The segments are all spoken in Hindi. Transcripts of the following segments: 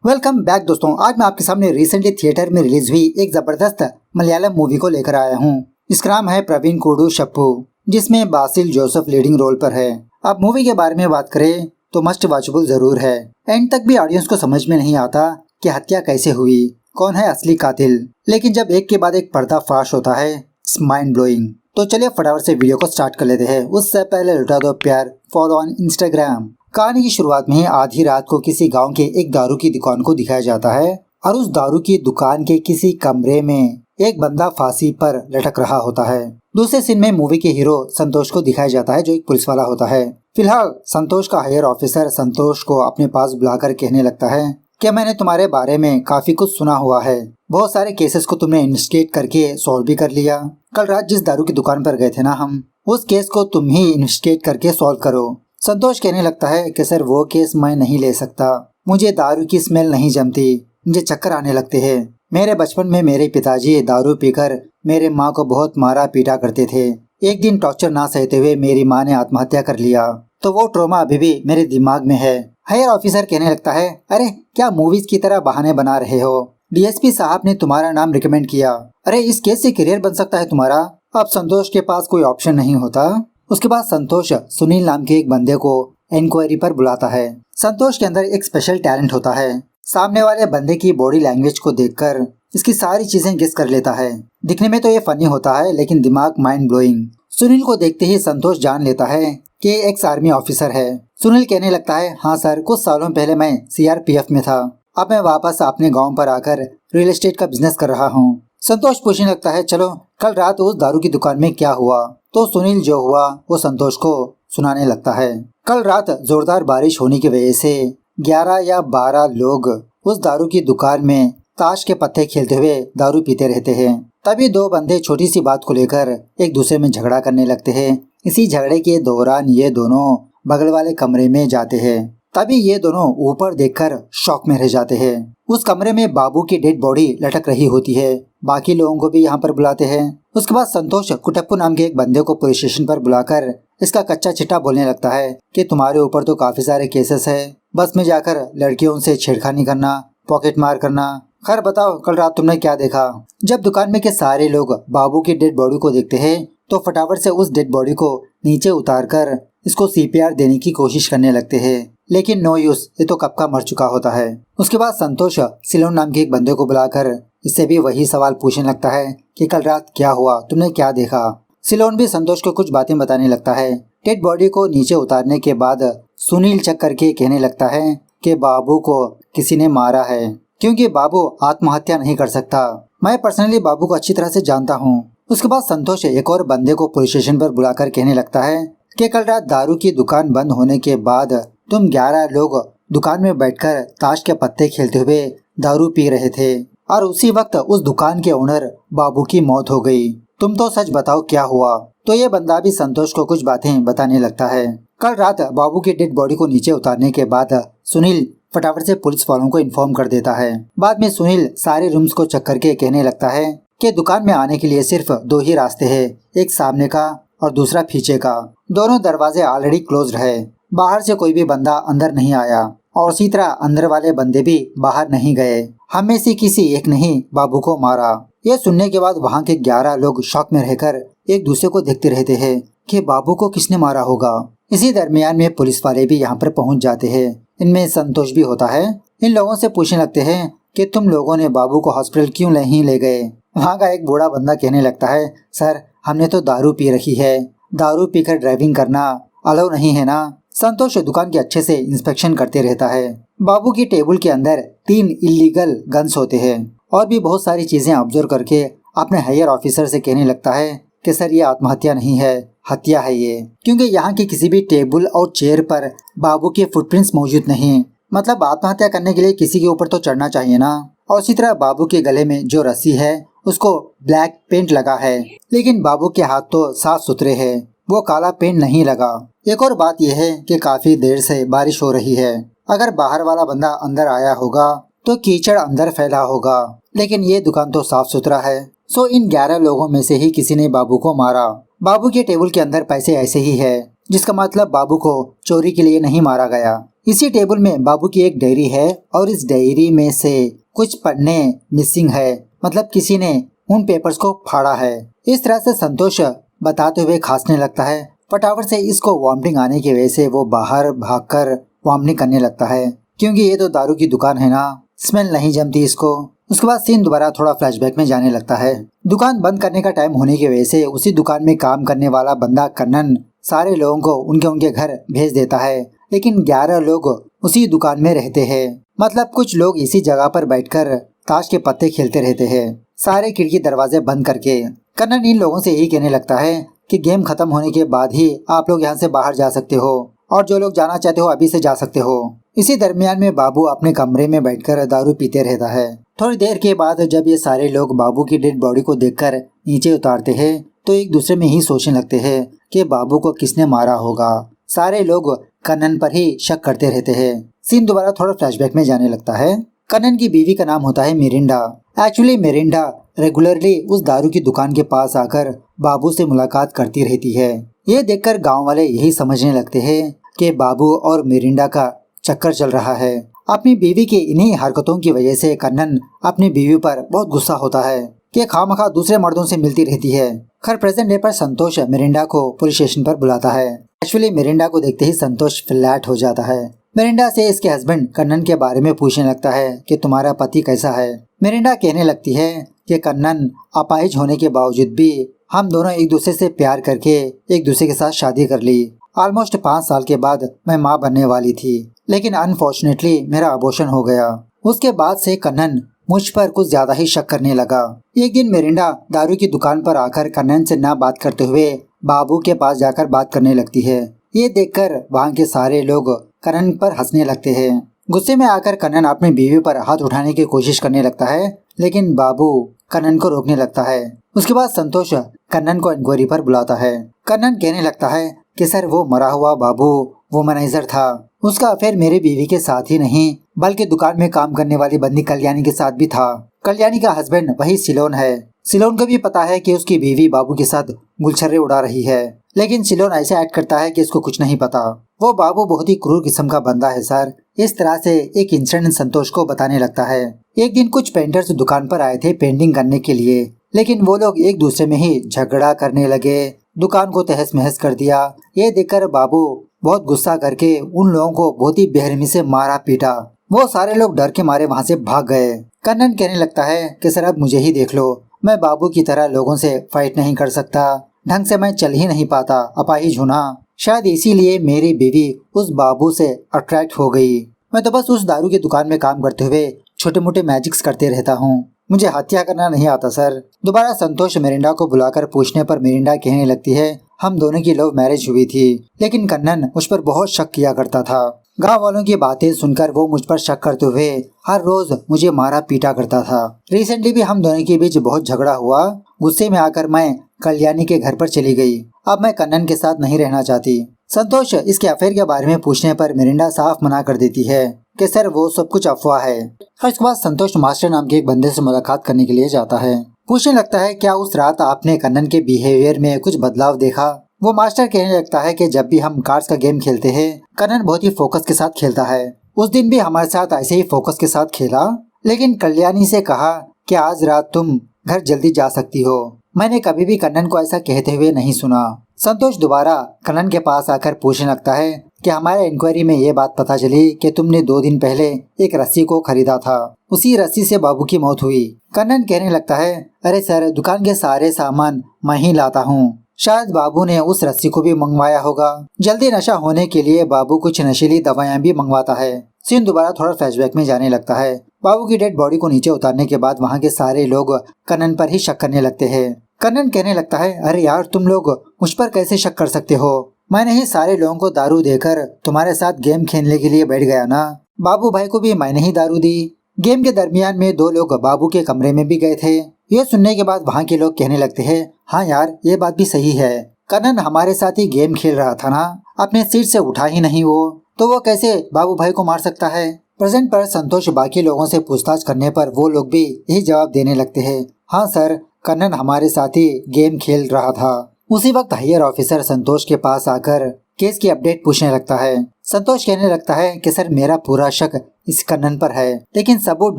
वेलकम बैक दोस्तों। आज मैं आपके सामने रिसेंटली थिएटर में रिलीज हुई एक जबरदस्त मलयालम मूवी को लेकर आया हूँ। इसका नाम है प्रवीण कुडू शप्पू, जिसमें बासिल जोसेफ लीडिंग रोल पर है। अब मूवी के बारे में बात करें तो मस्ट वॉचेबल जरूर है। एंड तक भी ऑडियंस को समझ में नहीं आता कि हत्या कैसे हुई, कौन है असली कातिल, लेकिन जब एक के बाद एक पर्दाफाश होता है, इट्स माइंड ब्लोइंग। तो चलिए फटाफट से वीडियो को स्टार्ट कर लेते हैं। उससे पहले लुटा दो प्यार, फॉलो ऑन इंस्टाग्राम। कहानी की शुरुआत में ही आधी रात को किसी गांव के एक दारू की दुकान को दिखाया जाता है और उस दारू की दुकान के किसी कमरे में एक बंदा फांसी पर लटक रहा होता है। दूसरे सीन में मूवी के हीरो संतोष को दिखाया जाता है, जो एक पुलिस वाला होता है। फिलहाल संतोष का हायर ऑफिसर संतोष को अपने पास बुलाकर कहने लगता है कि मैंने तुम्हारे बारे में काफी कुछ सुना हुआ है। बहुत सारे केसेस को तुमने इन्वेस्टिगेट करके सॉल्व भी कर लिया। कल रात जिस दारू की दुकान पर गए थे ना हम, उस केस को तुम ही इन्वेस्टिगेट करके सॉल्व करो। संतोष कहने लगता है कि सर वो केस मैं नहीं ले सकता, मुझे दारू की स्मेल नहीं जमती, मुझे चक्कर आने लगते हैं। मेरे बचपन में मेरे पिताजी दारू पीकर मेरे माँ को बहुत मारा पीटा करते थे। एक दिन टॉर्चर ना सहते हुए मेरी माँ ने आत्महत्या कर लिया, तो वो ट्रॉमा अभी भी मेरे दिमाग में है। हायर ऑफिसर कहने लगता है, अरे क्या मूवीज की तरह बहाने बना रहे हो? डीएसपी साहब ने तुम्हारा नाम रिकमेंड किया। अरे इस केस से करियर बन सकता है तुम्हारा। अब संतोष के पास कोई ऑप्शन नहीं होता। उसके बाद संतोष सुनील नाम के एक बंदे को इंक्वायरी पर बुलाता है। संतोष के अंदर एक स्पेशल टैलेंट होता है। सामने वाले बंदे की बॉडी लैंग्वेज को देखकर इसकी सारी चीजें गेस कर लेता है। दिखने में तो ये फनी होता है, लेकिन दिमाग माइंड ब्लोइंग। सुनील को देखते ही संतोष जान लेता है कि एक्स आर्मी ऑफिसर है। सुनील कहने लगता है, हाँ सर, कुछ सालों पहले मैं सीआरपीएफ में था। अब मैं वापस अपने गाँव पर आकर रियल एस्टेट का बिजनेस कर रहा हूँ। संतोष पूछने लगता है, चलो कल रात उस दारू की दुकान में क्या हुआ? तो सुनील जो हुआ वो संतोष को सुनाने लगता है। कल रात जोरदार बारिश होने की वजह से 11 या 12 लोग उस दारू की दुकान में ताश के पत्ते खेलते हुए दारू पीते रहते हैं। तभी दो बंदे छोटी सी बात को लेकर एक दूसरे में झगड़ा करने लगते हैं। इसी झगड़े के दौरान ये दोनों बगल वाले कमरे में जाते हैं। तभी ये दोनों ऊपर देखकर शॉक में रह जाते हैं। उस कमरे में बाबू की डेड बॉडी लटक रही होती है। बाकी लोगों को भी यहाँ पर बुलाते हैं। उसके बाद संतोष कुटप्पू नाम के एक बंदे को पुलिस स्टेशन पर बुलाकर इसका कच्चा चिट्ठा बोलने लगता है कि तुम्हारे ऊपर तो काफी सारे केसेस है, बस में जाकर लड़कियों से छेड़खानी करना, पॉकेट मार करना। खैर बताओ कल रात तुमने क्या देखा? जब दुकान में के सारे लोग बाबू की डेड बॉडी को देखते हैं तो फटाफट से उस डेड बॉडी को नीचे उतार कर इसको सीपीआर देने की कोशिश करने लगते हैं, लेकिन नो यूज, ये तो कब का मर चुका होता है। उसके बाद संतोष सिलोन नाम के एक बंदे को बुलाकर इससे भी वही सवाल पूछने लगता है कि कल रात क्या हुआ, तुमने क्या देखा? सिलोन भी संतोष को कुछ बातें बताने लगता है। डेड बॉडी को नीचे उतारने के बाद सुनील चेक करके कहने लगता है कि बाबू को किसी ने मारा है, क्योंकि बाबू आत्महत्या नहीं कर सकता। मैं पर्सनली बाबू को अच्छी तरह से जानता हूँ। उसके बाद संतोष एक और बंदे को पुलिस स्टेशन पर बुलाकर कहने लगता है कि कल रात दारू की दुकान बंद होने के बाद तुम 11 लोग दुकान में बैठकर ताश के पत्ते खेलते हुए दारू पी रहे थे और उसी वक्त उस दुकान के ओनर बाबू की मौत हो गई। तुम तो सच बताओ क्या हुआ? तो ये बंदा भी संतोष को कुछ बातें बताने लगता है। कल रात बाबू की डेड बॉडी को नीचे उतारने के बाद सुनील फटाफट से पुलिस वालों को इन्फॉर्म कर देता है। बाद में सुनील सारे रूम्स को चेक करके कहने लगता है कि दुकान में आने के लिए सिर्फ 2 ही रास्ते हैं, एक सामने का और दूसरा पीछे का। दोनों दरवाजे ऑलरेडी क्लोज्ड है, बाहर से कोई भी बंदा अंदर नहीं आया और उसी तरह अंदर वाले बंदे भी बाहर नहीं गए। हम में से किसी एक ने ही बाबू को मारा। ये सुनने के बाद वहाँ के 11 लोग शॉक में रहकर एक दूसरे को देखते रहते हैं कि बाबू को किसने मारा होगा। इसी दरमियान में पुलिस वाले भी यहाँ पर पहुँच जाते हैं। इनमें संतोष भी होता है। इन लोगों से पूछने लगते हैं कि तुम लोगों ने बाबू को हॉस्पिटल क्यों नहीं ले गए? वहाँ का एक बूढ़ा बंदा कहने लगता है, सर हमने तो दारू पी रखी है, दारू पीकर ड्राइविंग करना अलाउ नहीं है ना। संतोष दुकान के अच्छे से इंस्पेक्शन करते रहता है। बाबू की टेबल के अंदर 3 इलीगल गन्स होते हैं और भी बहुत सारी चीजें ऑब्जर्व करके अपने हायर ऑफिसर से कहने लगता है कि सर ये आत्महत्या नहीं है, हत्या है ये, क्योंकि यहाँ की किसी भी टेबल और चेयर पर बाबू के फुटप्रिंट्स मौजूद नहीं। मतलब आत्महत्या करने के लिए किसी के ऊपर तो चढ़ना चाहिए ना। और इसी तरह बाबू के गले में जो रस्सी है उसको ब्लैक पेंट लगा है, लेकिन बाबू के हाथ तो साफ सुथरे है, वो काला पेंट नहीं लगा। एक और बात यह है कि काफी देर से बारिश हो रही है। अगर बाहर वाला बंदा अंदर आया होगा तो कीचड़ अंदर फैला होगा, लेकिन ये दुकान तो साफ सुथरा है। सो इन 11 लोगों में से ही किसी ने बाबू को मारा। बाबू के टेबल के अंदर पैसे ऐसे ही है, जिसका मतलब बाबू को चोरी के लिए नहीं मारा गया। इसी टेबल में बाबू की एक डायरी है और इस डायरी में से कुछ पन्ने मिसिंग है, मतलब किसी ने उन पेपर्स को फाड़ा है। इस तरह से संतोष बताते हुए खांसने लगता है। फटाफट से इसको वॉमिटिंग आने की वजह से वो बाहर भागकर वॉमिटिंग करने लगता है, क्योंकि ये तो दारू की दुकान है ना, स्मेल नहीं जमती इसको। उसके बाद सीन दोबारा थोड़ा फ्लैशबैक में जाने लगता है। दुकान बंद करने का टाइम होने की वजह से उसी दुकान में काम करने वाला बंदा कन्नन सारे लोगों को उनके उनके घर भेज देता है, लेकिन 11 लोग उसी दुकान में रहते हैं। मतलब कुछ लोग इसी जगह पर बैठकर ताश के पत्ते खेलते रहते हैं, सारे खिड़की दरवाजे बंद करके। कन्नन इन लोगों से यही कहने लगता है कि गेम खत्म होने के बाद ही आप लोग यहाँ से बाहर जा सकते हो, और जो लोग जाना चाहते हो अभी से जा सकते हो। इसी दरमियान में बाबू अपने कमरे में बैठकर दारू पीते रहता है। थोड़ी देर के बाद जब ये सारे लोग बाबू की डेड बॉडी को देखकर नीचे उतारते हैं तो एक दूसरे में ही सोचने लगते हैं कि बाबू को किसने मारा होगा। सारे लोग कन्नन पर ही शक करते रहते हैं। सीन दोबारा थोड़ा फ्लैशबैक में जाने लगता है। कन्नन की बीवी का नाम होता है मिरिंडा। एक्चुअली मिरिंडा रेगुलरली उस दारू की दुकान के पास आकर बाबू से मुलाकात करती रहती है। ये देखकर गांव वाले यही समझने लगते हैं कि बाबू और मिरिंडा का चक्कर चल रहा है। अपनी बीवी की इन्हीं हरकतों की वजह से कन्नन अपनी बीवी पर बहुत गुस्सा होता है कि खामखा दूसरे मर्दों से मिलती रहती है। खैर प्रेजेंट डे पर संतोष मिरिंडा को पुलिस स्टेशन पर बुलाता है। एक्चुअली मिरिंडा को देखते ही संतोष फ्लैट हो जाता है। मिरिंडा से इसके हस्बैंड कन्नन के बारे में पूछने लगता है कि तुम्हारा पति कैसा है। मिरिंडा कहने लगती है कि कन्नन अपाहिज होने के बावजूद भी हम दोनों एक दूसरे से प्यार करके एक दूसरे के साथ शादी कर ली। ऑलमोस्ट 5 साल के बाद मैं माँ बनने वाली थी, लेकिन अनफॉर्चुनेटली मेरा अबॉर्शन हो गया। उसके बाद से कन्नन मुझ पर कुछ ज्यादा ही शक करने लगा। एक दिन मिरिंडा दारू की दुकान पर आकर कन्नन से ना बात करते हुए बाबू के पास जाकर बात करने लगती है। ये देखकर वहाँ के सारे लोग कन्नन पर हंसने लगते हैं। गुस्से में आकर कन्नन अपनी बीवी पर हाथ उठाने की कोशिश करने लगता है, लेकिन बाबू कन्नन को रोकने लगता है। उसके बाद संतोष कन्नन को इंक्वायरी पर बुलाता है। कन्नन कहने लगता है कि सर वो मरा हुआ बाबू वुमनाइजर था। उसका अफेयर मेरी बीवी के साथ ही नहीं बल्कि दुकान में काम करने वाली बंदी कल्याणी के साथ भी था। कल्याणी का हस्बैंड वही सिलोन है। सिलोन को भी पता है कि उसकी बीवी बाबू के साथ गुलछर्रे उड़ा रही है, लेकिन सिलोन ऐसे एक्ट करता है कि इसको कुछ नहीं पता। वो बाबू बहुत ही क्रूर किस्म का बंदा है सर। इस तरह से एक इंसिडेंट संतोष को बताने लगता है। एक दिन कुछ पेंटर्स दुकान पर आए थे पेंटिंग करने के लिए, लेकिन वो लोग एक दूसरे में ही झगड़ा करने लगे, दुकान को तहस महस कर दिया। ये देखकर बाबू बहुत गुस्सा करके उन लोगों को बहुत ही बेरहमी से मारा पीटा। वो सारे लोग डर के मारे वहाँ से भाग गए। कन्नन कहने लगता है कि सर अब मुझे ही देख लो, मैं बाबू की तरह लोगों से फाइट नहीं कर सकता, ढंग से मैं चल ही नहीं पाता, अपाहिज हूं ना। शायद इसीलिए मेरी बीवी उस बाबू से अट्रैक्ट हो गई। मैं तो बस उस दारू की दुकान में काम करते हुए छोटे मोटे मैजिक्स करते रहता हूँ, मुझे हत्या करना नहीं आता सर। दोबारा संतोष मिरिंडा को बुलाकर पूछने पर मिरिंडा कहने लगती है हम दोनों की लव मैरिज हुई थी, लेकिन कन्नन मुझ पर बहुत शक किया करता था। गांव वालों की बातें सुनकर वो मुझ पर शक करते हुए हर रोज मुझे मारा पीटा करता था। रिसेंटली भी हम दोनों के बीच बहुत झगड़ा हुआ। गुस्से में आकर मैं कल्याणी के घर पर चली गई। अब मैं कन्नन के साथ नहीं रहना चाहती। संतोष इसके अफेयर के बारे में पूछने पर मिरिंडा साफ मना कर देती है कि सर वो सब कुछ अफवाह है। और इसके बाद संतोष मास्टर नाम के एक बंदे से मुलाकात करने के लिए जाता है। पूछने लगता है क्या उस रात आपने कन्नन के बिहेवियर में कुछ बदलाव देखा। वो मास्टर कहने लगता है कि जब भी हम कार्ड्स का गेम खेलते हैं कन्नन बहुत ही फोकस के साथ खेलता है। उस दिन भी हमारे साथ ऐसे ही फोकस के साथ खेला, लेकिन कल्याणी से कहा कि आज रात तुम घर जल्दी जा सकती हो। मैंने कभी भी कन्नन को ऐसा कहते हुए नहीं सुना। संतोष दोबारा कन्नन के पास आकर पूछने लगता है कि हमारे इंक्वायरी में ये बात पता चली कि तुमने 2 दिन पहले एक रस्सी को खरीदा था, उसी रस्सी से बाबू की मौत हुई। कन्नन कहने लगता है अरे सर दुकान के सारे सामान मैं ही लाता हूँ, शायद बाबू ने उस रस्सी को भी मंगवाया होगा। जल्दी नशा होने के लिए बाबू कुछ नशीली दवाइयाँ भी मंगवाता है। सीन दोबारा थोड़ा फ्लैशबैक में जाने लगता है। बाबू की डेड बॉडी को नीचे उतारने के बाद वहाँ के सारे लोग कन्नन पर ही शक करने लगते हैं। कन्नन कहने लगता है अरे यार तुम लोग मुझ पर कैसे शक कर सकते हो, मैंने ही सारे लोगों को दारू देकर तुम्हारे साथ गेम खेलने के लिए बैठ गया ना। बाबू भाई को भी मैंने ही दारू दी। गेम के दरमियान में 2 लोग बाबू के कमरे में भी गए थे। ये सुनने के बाद वहाँ के लोग कहने लगते हैं हाँ यार ये बात भी सही है, कन्नन हमारे साथ ही गेम खेल रहा था ना, अपने सीट से उठा ही नहीं वो, तो वो कैसे बाबू भाई को मार सकता है। प्रेजेंट पर संतोष बाकी लोगों से पूछताछ करने पर वो लोग भी यही जवाब देने लगते हैं हाँ सर कन्नन हमारे साथ ही गेम खेल रहा था। उसी वक्त हायर ऑफिसर संतोष के पास आकर केस की अपडेट पूछने लगता है। संतोष कहने लगता है कि सर मेरा पूरा शक इस कन्नन पर है, लेकिन सबूत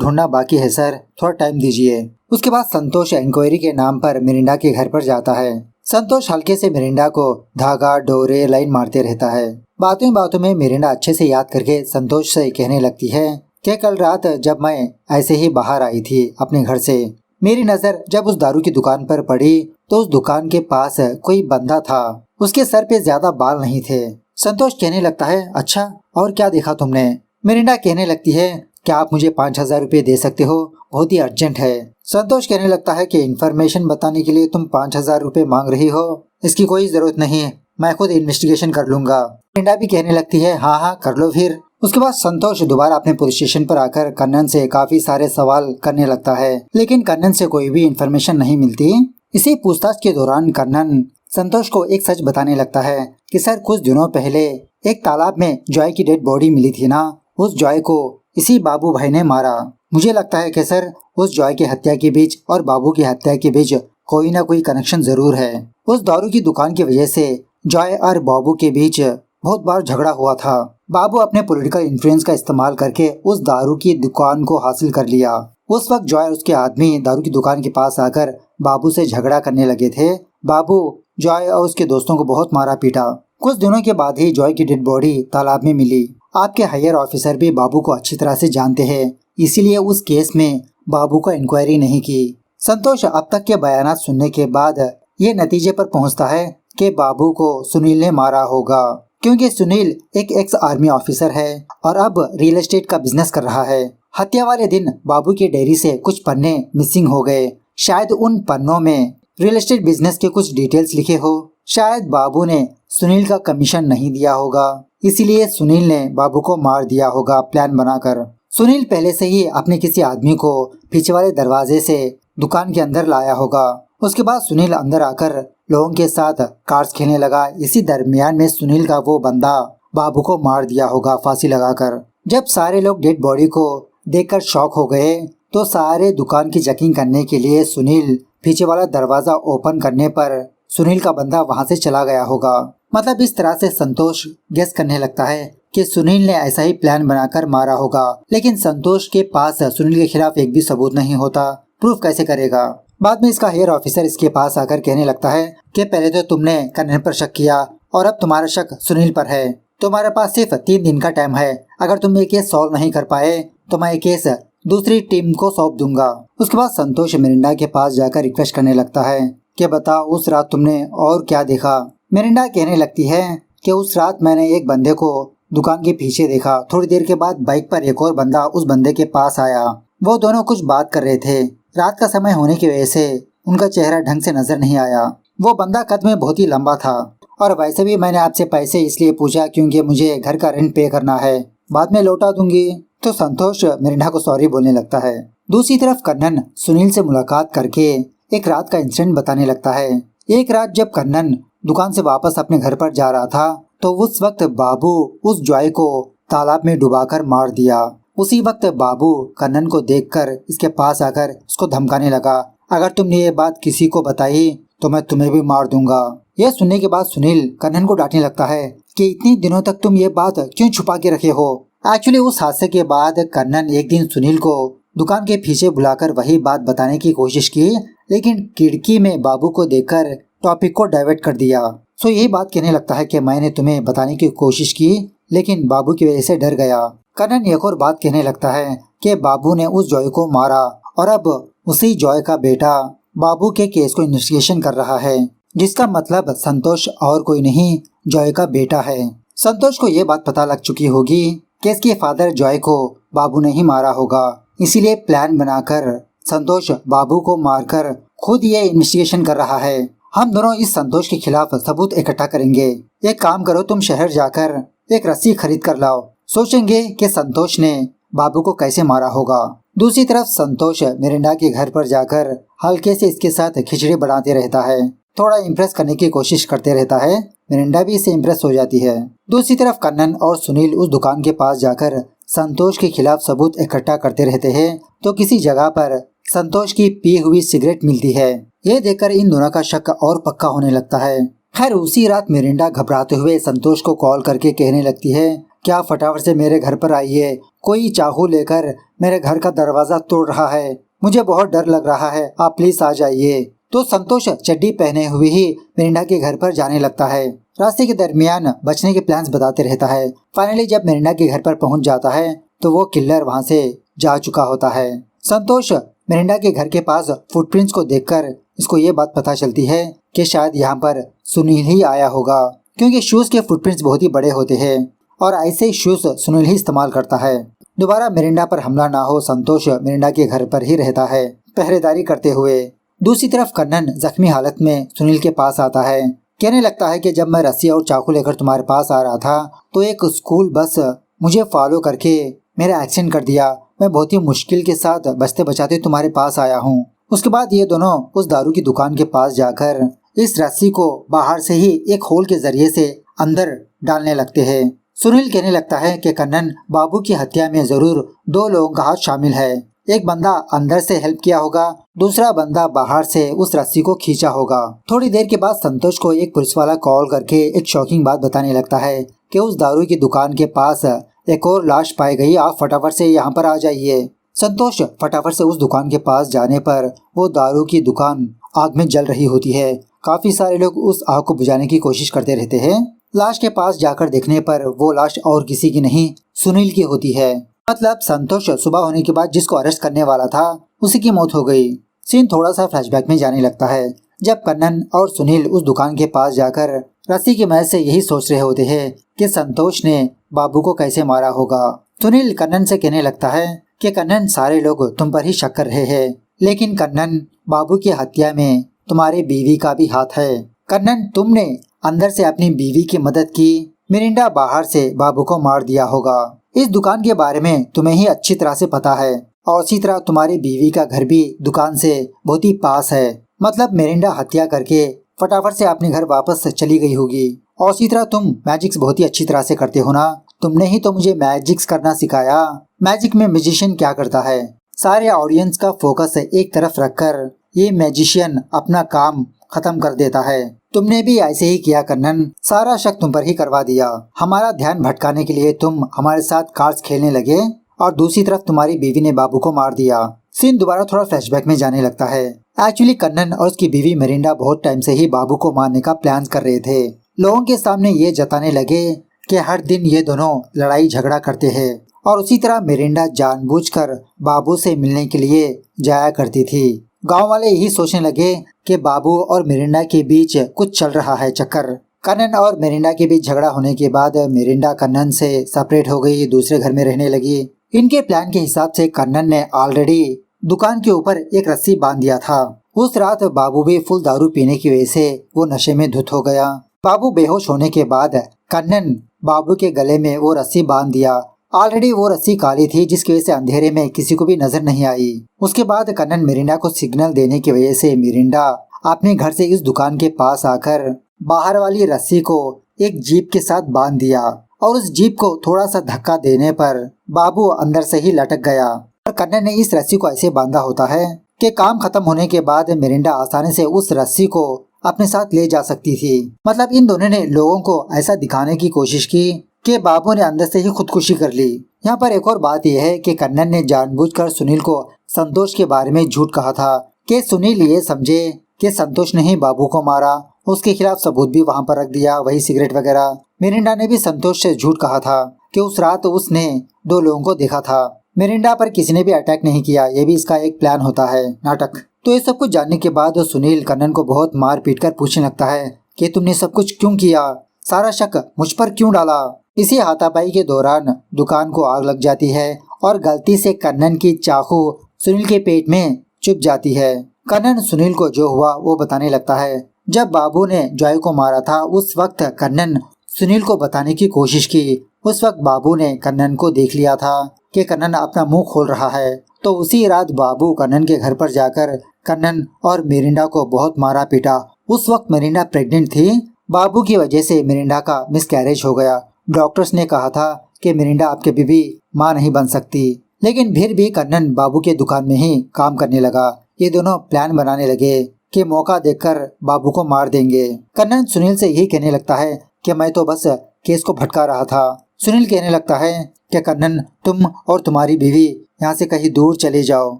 ढूंढना बाकी है सर, थोड़ा टाइम दीजिए। उसके बाद संतोष इंक्वायरी के नाम पर मिरिंडा के घर पर जाता है। संतोष हल्के से मिरिंडा को धागा डोरे लाइन मारते रहता है। बातों में मिरिंडा अच्छे से याद करके संतोष से कहने लगती है कि कल रात जब मैं ऐसे ही बाहर आई थी अपने घर से, मेरी नजर जब उस दारू की दुकान पर पड़ी तो उस दुकान के पास कोई बंदा था, उसके सर पे ज्यादा बाल नहीं थे। संतोष कहने लगता है अच्छा, और क्या देखा तुमने? मिरिंडा कहने लगती है क्या आप मुझे 5,000 रुपये दे सकते हो, बहुत ही अर्जेंट है। संतोष कहने लगता है कि इन्फॉर्मेशन बताने के लिए तुम 5,000 रुपये मांग रही हो, इसकी कोई जरूरत नहीं, मैं खुद इन्वेस्टिगेशन कर लूंगा। मिरिंडा भी कहने लगती है हाँ कर लो फिर। उसके बाद संतोष दोबारा अपने पुलिस स्टेशन पर आकर कन्नन से काफी सारे सवाल करने लगता है, लेकिन कन्नन से कोई भी इन्फॉर्मेशन नहीं मिलती। इसी पूछताछ के दौरान कन्नन संतोष को एक सच बताने लगता है कि सर कुछ दिनों पहले एक तालाब में जॉय की डेड बॉडी मिली थी ना, उस जॉय को इसी बाबू भाई ने मारा। मुझे लगता है कि सर उस जॉय की हत्या के बीच और बाबू की हत्या के बीच कोई ना कोई कनेक्शन जरूर है। उस दारू की दुकान की वजह से जॉय और बाबू के बीच बहुत बार झगड़ा हुआ था। बाबू अपने पॉलिटिकल इन्फ्लुएंस का इस्तेमाल करके उस दारू की दुकान को हासिल कर लिया। उस वक्त जॉय और उसके आदमी दारू की दुकान के पास आकर बाबू से झगड़ा करने लगे थे। बाबू जॉय और उसके दोस्तों को बहुत मारा पीटा। कुछ दिनों के बाद ही जॉय की डेड बॉडी तालाब में मिली। आपके हायर ऑफिसर भी बाबू को अच्छी तरह से जानते हैं, इसीलिए उस केस में बाबू का इंक्वायरी नहीं की। संतोष अब तक के बयानात सुनने के बाद ये नतीजे पर पहुंचता है कि बाबू को सुनील ने मारा होगा, क्योंकि सुनील एक एक्स आर्मी ऑफिसर है और अब रियल एस्टेट का बिजनेस कर रहा है। हत्या वाले दिन बाबू की डायरी से कुछ पन्ने मिसिंग हो गए। शायद उन पन्नों में रियल एस्टेट बिजनेस के कुछ डिटेल्स लिखे हो। शायद बाबू ने सुनील का कमीशन नहीं दिया होगा, इसीलिए सुनील ने बाबू को मार दिया होगा प्लान बनाकर। सुनील पहले से ही अपने किसी आदमी को पीछे वाले दरवाजे से दुकान के अंदर लाया होगा। उसके बाद सुनील अंदर आकर लोगों के साथ कार्ड्स खेलने लगा। इसी दरमियान में सुनील का वो बंदा बाबू को मार दिया होगा फांसी लगाकर। जब सारे लोग डेड बॉडी को देखकर शॉक हो गए तो सारे दुकान की चेकिंग करने के लिए सुनील पीछे वाला दरवाजा ओपन करने पर सुनील का बंदा वहां से चला गया होगा। मतलब इस तरह से संतोष गेस करने लगता है कि सुनील ने ऐसा ही प्लान बनाकर मारा होगा, लेकिन संतोष के पास सुनील के खिलाफ एक भी सबूत नहीं होता, प्रूफ कैसे करेगा। बाद में इसका हेयर ऑफिसर इसके पास आकर कहने लगता है कि पहले तो तुमने कन्नन पर शक किया और अब तुम्हारा शक सुनील पर है। तुम्हारे पास सिर्फ 3 दिन का टाइम है, अगर तुम ये केस सॉल्व नहीं कर पाए तो मैं ये केस दूसरी टीम को सौंप दूंगा। उसके बाद संतोष मिरिंडा के पास जाकर रिक्वेस्ट करने लगता है कि बताओ उस रात तुमने और क्या देखा। मिरिंडा कहने लगती है कि उस रात मैंने एक बंदे को दुकान के पीछे देखा। थोड़ी देर के बाद बाइक पर एक और बंदा उस बंदे के पास आया। वो दोनों कुछ बात कर रहे थे। रात का समय होने की वजह से उनका चेहरा ढंग से नजर नहीं आया। वो बंदा कद में बहुत ही लंबा था और वैसे भी मैंने आपसे पैसे इसलिए पूछा क्योंकि मुझे घर का रेंट पे करना है, बाद में लौटा दूंगी। तो संतोष मिरिंडा को सॉरी बोलने लगता है। दूसरी तरफ कन्नन सुनील से मुलाकात करके एक रात का इंसिडेंट बताने लगता है। एक रात जब कन्नन दुकान से वापस अपने घर पर जा रहा था तो उस वक्त बाबू उस जॉय को तालाब में डुबाकर मार दिया। उसी वक्त बाबू कन्नन को देखकर इसके पास आकर उसको धमकाने लगा, अगर तुमने ये बात किसी को बताई तो मैं तुम्हें भी मार दूंगा। यह सुनने के बाद सुनील कन्नन को डांटने लगता है कि इतने दिनों तक तुम ये बात क्यों छुपा के रखे हो। एक्चुअली उस हादसे के बाद कन्नन एक दिन सुनील को दुकान के पीछे बुलाकर वही बात बताने की कोशिश की, लेकिन खिड़की में बाबू को देखकर टॉपिक को डाइवर्ट कर दिया। सो यही बात कहने लगता है कि मैंने तुम्हें बताने की कोशिश की लेकिन बाबू की वजह से डर गया। कन्नन एक और बात कहने लगता है कि बाबू ने उस जॉय को मारा और अब उसी जॉय का बेटा बाबू के केस को इन्वेस्टिगेशन कर रहा है, जिसका मतलब संतोष और कोई नहीं जॉय का बेटा है। संतोष को ये बात पता लग चुकी होगी कि इसके फादर जॉय को बाबू ने ही मारा होगा, इसीलिए प्लान बनाकर संतोष बाबू को मारकर खुद ये इन्वेस्टिगेशन कर रहा है। हम दोनों इस संतोष के खिलाफ सबूत इकट्ठा करेंगे। एक काम करो, तुम शहर जाकर एक रस्सी खरीद कर लाओ, सोचेंगे कि संतोष ने बाबू को कैसे मारा होगा। दूसरी तरफ संतोष मिरिंडा के घर पर जाकर हल्के से इसके साथ खिचड़ी बनाते रहता है, थोड़ा इम्प्रेस करने की कोशिश करते रहता है। मिरिंडा भी इससे इम्प्रेस हो जाती है। दूसरी तरफ कन्नन और सुनील उस दुकान के पास जाकर संतोष के खिलाफ सबूत इकट्ठा करते रहते हैं तो किसी जगह पर संतोष की पी हुई सिगरेट मिलती है। ये देखकर इन दोनों का शक और पक्का होने लगता है। खैर उसी रात मिरिंडा घबराते हुए संतोष को कॉल करके कहने लगती है क्या फटाफट से मेरे घर पर आइए, कोई चाकू लेकर मेरे घर का दरवाजा तोड़ रहा है, मुझे बहुत डर लग रहा है, आप प्लीज आ जाइए। तो संतोष चड्डी पहने हुए ही मिरिंडा के घर पर जाने लगता है। रास्ते के दरमियान बचने के प्लान्स बताते रहता है। फाइनली जब मिरिंडा के घर पर पहुंच जाता है तो वो किलर वहां से जा चुका होता है। संतोष मिरिंडा के घर के पास फुटप्रिंट्स को देखकर इसको ये बात पता चलती है कि शायद यहाँ पर सुनील ही आया होगा, क्योंकि शूज के फुटप्रिंट्स बहुत ही बड़े होते हैं और ऐसे शूज सुनील ही इस्तेमाल करता है। दोबारा मिरिंडा पर हमला ना हो, संतोष मिरिंडा के घर पर ही रहता है पहरेदारी करते हुए। दूसरी तरफ कन्नन जख्मी हालत में सुनील के पास आता है। कहने लगता है कि जब मैं रस्सी और चाकू लेकर तुम्हारे पास आ रहा था तो एक स्कूल बस मुझे फॉलो करके मेरा एक्सीडेंट कर दिया। मैं बहुत ही मुश्किल के साथ बचते बचाते तुम्हारे पास आया हूँ। उसके बाद ये दोनों उस दारू की दुकान के पास जाकर इस रस्सी को बाहर से ही एक होल के जरिए से अंदर डालने लगते हैं। सुनील कहने लगता है कि कन्नन बाबू की हत्या में जरूर 2 लोगों का हाथ शामिल है। एक बंदा अंदर से हेल्प किया होगा, दूसरा बंदा बाहर से उस रस्सी को खींचा होगा। थोड़ी देर के बाद संतोष को एक पुलिस वाला कॉल करके एक शॉकिंग बात बताने लगता है कि उस दारू की दुकान के पास एक और लाश पाई गई, आप फटाफट से यहाँ पर आ जाइए। संतोष फटाफट से उस दुकान के पास जाने पर वो दारू की दुकान आग में जल रही होती है। काफी सारे लोग उस आग को बुझाने की कोशिश करते रहते हैं। लाश के पास जाकर देखने पर वो लाश और किसी की नहीं, सुनील की होती है। मतलब संतोष सुबह होने के बाद जिसको अरेस्ट करने वाला था उसी की मौत हो गई। सीन थोड़ा सा फ्लैशबैक में जाने लगता है जब कन्नन और सुनील उस दुकान के पास जाकर रस्सी की मदद से यही सोच रहे होते हैं कि संतोष ने बाबू को कैसे मारा होगा। सुनील कन्नन से कहने लगता है कि कन्नन, सारे लोग तुम पर ही शक कर रहे हैं, लेकिन कन्नन बाबू की हत्या में तुम्हारी बीवी का भी हाथ है। कन्नन, तुमने अंदर से अपनी बीवी की मदद की, मिरिंडा बाहर से बाबू को मार दिया होगा। इस दुकान के बारे में तुम्हें ही अच्छी तरह से पता है और इसी तरह तुम्हारी बीवी का घर भी दुकान से बहुत ही पास है। मतलब मिरिंडा हत्या करके फटाफट से अपने घर वापस चली गई होगी। और इसी तरह तुम मैजिक्स बहुत ही अच्छी तरह से करते हो ना, तुमने ही तो मुझे मैजिक्स करना सिखाया। मैजिक में मैजिशियन क्या करता है, सारे ऑडियंस का फोकस एक तरफ रखकर ये मैजिशियन अपना काम खत्म कर देता है। तुमने भी ऐसे ही किया कन्नन, सारा शक तुम पर ही करवा दिया। हमारा ध्यान भटकाने के लिए तुम हमारे साथ कार्ड्स खेलने लगे और दूसरी तरफ तुम्हारी बीवी ने बाबू को मार दिया। सीन दोबारा थोड़ा फ्लैशबैक में जाने लगता है। एक्चुअली कन्नन और उसकी बीवी मिरिंडा बहुत टाइम से ही बाबू को मारने का प्लान कर रहे थे। लोगों के सामने ये जताने लगे कि हर दिन ये दोनों लड़ाई झगड़ा करते हैं और उसी तरह मिरिंडा जानबूझकर बाबू से मिलने के लिए जाया करती थी। गांव वाले यही सोचने लगे कि बाबू और मिरिंडा के बीच कुछ चल रहा है चक्कर। कन्नन और मिरिंडा के बीच झगड़ा होने के बाद मिरिंडा कन्नन से सेपरेट हो गई, दूसरे घर में रहने लगी। इनके प्लान के हिसाब से कन्नन ने ऑलरेडी दुकान के ऊपर एक रस्सी बांध दिया था। उस रात बाबू भी फुल दारू पीने की वजह से वो नशे में धुत हो गया। बाबू बेहोश होने के बाद कन्नन बाबू के गले में वो रस्सी बांध दिया। ऑलरेडी वो रस्सी काली थी जिसकी वजह से अंधेरे में किसी को भी नजर नहीं आई। उसके बाद कन्नन मिरिंडा को सिग्नल देने की वजह से मिरिंडा अपने घर से इस दुकान के पास आकर बाहर वाली रस्सी को एक जीप के साथ बांध दिया और उस जीप को थोड़ा सा धक्का देने पर बाबू अंदर से ही लटक गया। और कन्नन ने इस रस्सी को ऐसे बांधा होता है कि काम खत्म होने के बाद मिरिंडा आसानी से उस रस्सी को अपने साथ ले जा सकती थी। मतलब इन दोनों ने लोगों को ऐसा दिखाने की कोशिश की कि बाबू ने अंदर से ही खुदकुशी कर ली। यहाँ पर एक और बात यह है कि कन्नन ने जानबूझकर सुनील को संतोष के बारे में झूठ कहा था कि सुनील ये समझे कि संतोष ने ही बाबू को मारा। उसके खिलाफ सबूत भी वहाँ पर रख दिया, वही सिगरेट वगैरह। मिरिंडा ने भी संतोष से झूठ कहा था कि उस रात उसने 2 लोगों को देखा था। मिरिंडा पर किसी ने भी अटैक नहीं किया, ये भी इसका एक प्लान होता है, नाटक। तो ये सब कुछ जानने के बाद सुनील कन्नन को बहुत मार पीट कर पूछने लगता है कि तुमने सब कुछ क्यों किया, सारा शक मुझ पर क्यों डाला। इसी हाथापाई के दौरान दुकान को आग लग जाती है और गलती से कन्नन की चाकू सुनील के पेट में चुभ जाती है। कन्नन सुनील को जो हुआ वो बताने लगता है। जब बाबू ने जॉय को मारा था उस वक्त कन्नन सुनील को बताने की कोशिश की। उस वक्त बाबू ने कन्नन को देख लिया था कि कन्नन अपना मुंह खोल रहा है। तो उसी रात बाबू कन्नन के घर पर जाकर कन्नन और मिरिंडा को बहुत मारा पीटा। उस वक्त मिरिंडा प्रेग्नेंट थी। बाबू की वजह से मिरिंडा का मिसकैरेज हो गया। डॉक्टर्स ने कहा था कि मिरिंडा आपकी बीवी माँ नहीं बन सकती, लेकिन फिर भी कन्नन बाबू के दुकान में ही काम करने लगा। ये दोनों प्लान बनाने लगे कि मौका देखकर बाबू को मार देंगे। कन्नन सुनील से यही कहने लगता है कि मैं तो बस केस को भटका रहा था। सुनील कहने लगता है कि कन्नन, तुम और तुम्हारी बीवी यहाँ से कहीं दूर चले जाओ,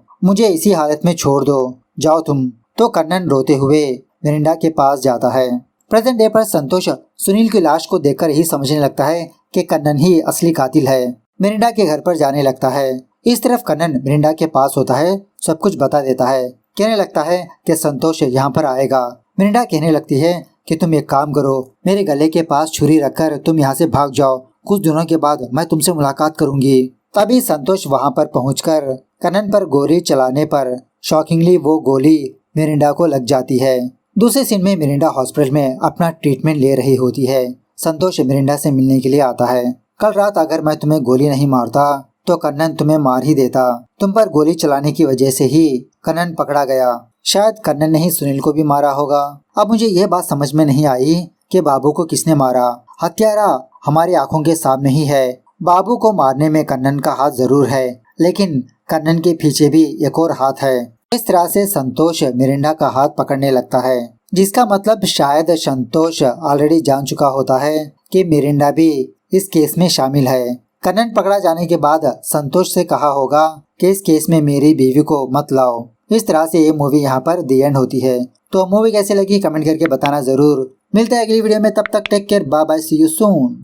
मुझे इसी हालत में छोड़ दो, जाओ तुम। तो कन्नन रोते हुए मिरिंडा के पास जाता है। प्रेजेंट डे पर संतोष सुनील की लाश को देखकर ही समझने लगता है कि कन्नन ही असली कातिल है। मिरिंडा के घर पर जाने लगता है। इस तरफ कन्नन मिरिंडा के पास होता है, सब कुछ बता देता है। कहने लगता है कि संतोष यहाँ पर आएगा। मिरिंडा कहने लगती है कि तुम एक काम करो, मेरे गले के पास छुरी रखकर तुम यहाँ से भाग जाओ, कुछ दिनों के बाद मैं तुमसे मुलाकात करूंगी। तभी संतोष वहाँ पर पहुंचकर कन्नन पर गोली चलाने पर शॉकिंगली वो गोली मिरिंडा को लग जाती है। दूसरे सीन में मिरिंडा हॉस्पिटल में अपना ट्रीटमेंट ले रही होती है। संतोष मिरिंडा से मिलने के लिए आता है। कल रात अगर मैं तुम्हें गोली नहीं मारता तो कन्नन तुम्हें मार ही देता। तुम पर गोली चलाने की वजह से ही कन्नन पकड़ा गया। शायद कन्नन ने ही सुनील को भी मारा होगा। अब मुझे यह बात समझ में नहीं आई कि बाबू को किसने मारा। हत्यारा हमारी आंखों के सामने ही है। बाबू को मारने में कन्नन का हाथ जरूर है, लेकिन कन्नन के पीछे भी एक और हाथ है। इस तरह से संतोष मिरिंडा का हाथ पकड़ने लगता है, जिसका मतलब शायद संतोष ऑलरेडी जान चुका होता है कि मिरिंडा भी इस केस में शामिल है। कन्नन पकड़ा जाने के बाद संतोष से कहा होगा कि इस केस में मेरी बीवी को मत लाओ। इस तरह से ये मूवी यहाँ पर दी एंड होती है। तो मूवी कैसी लगी कमेंट करके बताना जरूर। मिलते हैं अगली वीडियो में, तब तक take care, bye bye, see you soon.